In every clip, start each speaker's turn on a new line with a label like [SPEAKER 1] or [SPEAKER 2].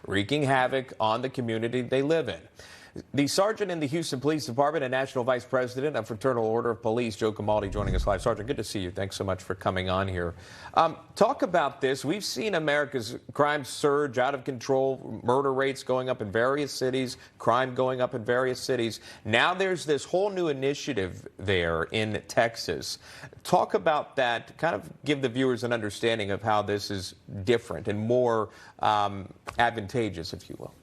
[SPEAKER 1] wreaking havoc on the community they live in. The sergeant in the Houston Police Department and National Vice President of Fraternal Order of Police, Joe Gamaldi, joining us live. Sergeant, good to see you. Thanks so much for coming on here. Talk about this. We've seen America's crime surge out of control, murder rates going up in various cities, crime going up in various cities. Now there's this whole new initiative there in Texas. Talk about that, kind of give the viewers an understanding of how this is different and more advantageous, if you will.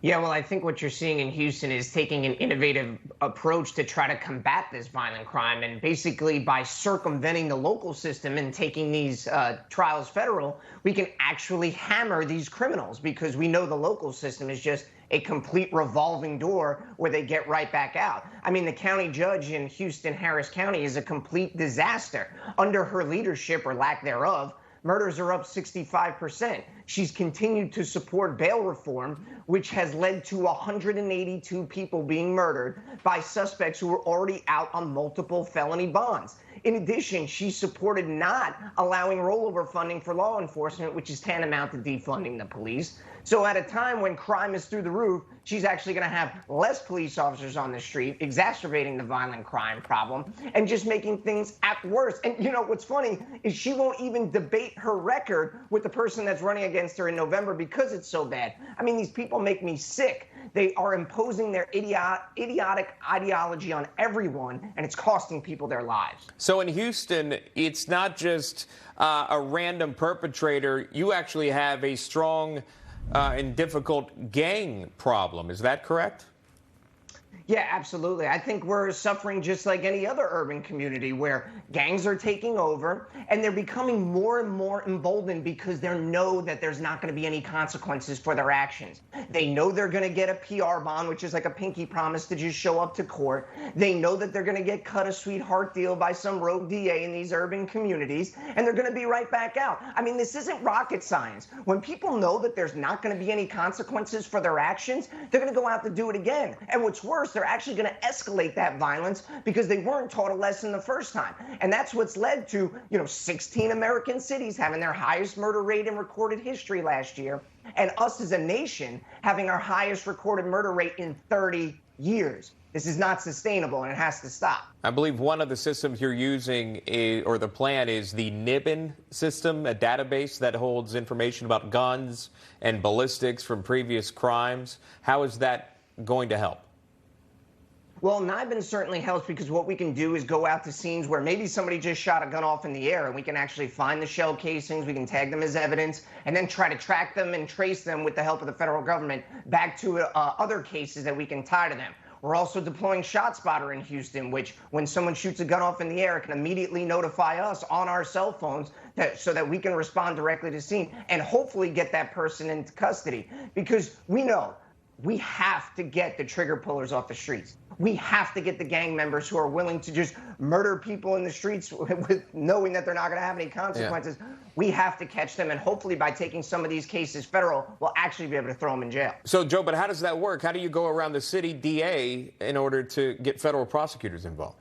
[SPEAKER 2] Yeah, well, I think what you're seeing in Houston is taking an innovative approach to try to combat this violent crime. And basically, by circumventing the local system and taking these trials federal, we can actually hammer these criminals, because we know the local system is just a complete revolving door where they get right back out. I mean, the county judge in Houston, Harris County, is a complete disaster. Under her leadership, or lack thereof, murders are up 65%. She's continued to support bail reform, which has led to 182 people being murdered by suspects who were already out on multiple felony bonds. In addition, she supported not allowing rollover funding for law enforcement, which is tantamount to defunding the police. So at a time when crime is through the roof, she's actually going to have less police officers on the street, exacerbating the violent crime problem and just making things act worse. And you know, what's funny is she won't even debate her record with the person that's running against her in November because it's so bad. I mean, these people make me sick. They are imposing their idiotic ideology on everyone, and it's costing people their lives.
[SPEAKER 1] So in Houston, it's not just a random perpetrator. You actually have a strong and difficult gang problem. Is that correct?
[SPEAKER 2] Yeah, absolutely. I think we're suffering just like any other urban community where gangs are taking over and they're becoming more and more emboldened because they know that there's not going to be any consequences for their actions. They know they're going to get a PR bond, which is like a pinky promise to just show up to court. They know that they're going to get cut a sweetheart deal by some rogue DA in these urban communities, and they're going to be right back out. I mean, this isn't rocket science. When people know that there's not going to be any consequences for their actions, they're going to go out to do it again. And what's worse, they're actually going to escalate that violence because they weren't taught a lesson the first time. And that's what's led to, 16 American cities having their highest murder rate in recorded history last year, and us as a nation having our highest recorded murder rate in 30 years. This is not sustainable, and it has to stop.
[SPEAKER 1] I believe one of the systems you're using, or the plan, is the NIBN system, a database that holds information about guns and ballistics from previous crimes. How is that going to help?
[SPEAKER 2] Well, NIBN certainly helps, because what we can do is go out to scenes where maybe somebody just shot a gun off in the air, and we can actually find the shell casings, we can tag them as evidence, and then try to track them and trace them with the help of the federal government back to other cases that we can tie to them. We're also deploying ShotSpotter in Houston, which when someone shoots a gun off in the air, it can immediately notify us on our cell phones so that we can respond directly to scene and hopefully get that person into custody. Because we know we have to get the trigger pullers off the streets. We have to get the gang members who are willing to just murder people in the streets with knowing that they're not going to have any consequences. Yeah. We have to catch them, and hopefully by taking some of these cases federal, we'll actually be able to throw them in jail.
[SPEAKER 1] So, Joe, but how does that work? How do you go around the city DA in order to get federal prosecutors involved?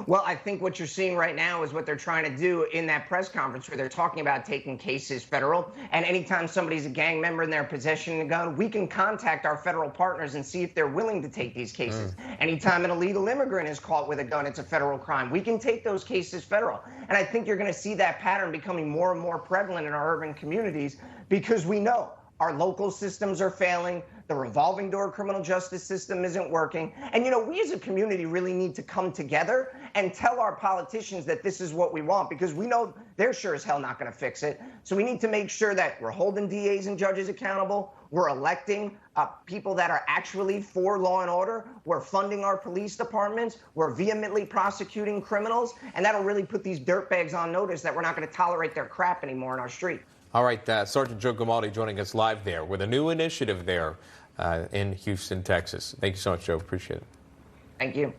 [SPEAKER 2] Well, I think what you're seeing right now is what they're trying to do in that press conference, where they're talking about taking cases federal. And anytime somebody's a gang member and they're possessing a gun, we can contact our federal partners and see if they're willing to take these cases. Anytime an illegal immigrant is caught with a gun, it's a federal crime. We can take those cases federal. And I think you're going to see that pattern becoming more and more prevalent in our urban communities, because we know our local systems are failing. The revolving door criminal justice system isn't working. And, we as a community really need to come together and tell our politicians that this is what we want, because we know they're sure as hell not going to fix it. So we need to make sure that we're holding DAs and judges accountable. We're electing people that are actually for law and order. We're funding our police departments. We're vehemently prosecuting criminals. And that'll really put these dirtbags on notice that we're not going to tolerate their crap anymore in our street.
[SPEAKER 1] All right, Sergeant Joe Gamaldi joining us live there with a new initiative there in Houston, Texas. Thank you so much, Joe. Appreciate it.
[SPEAKER 2] Thank you.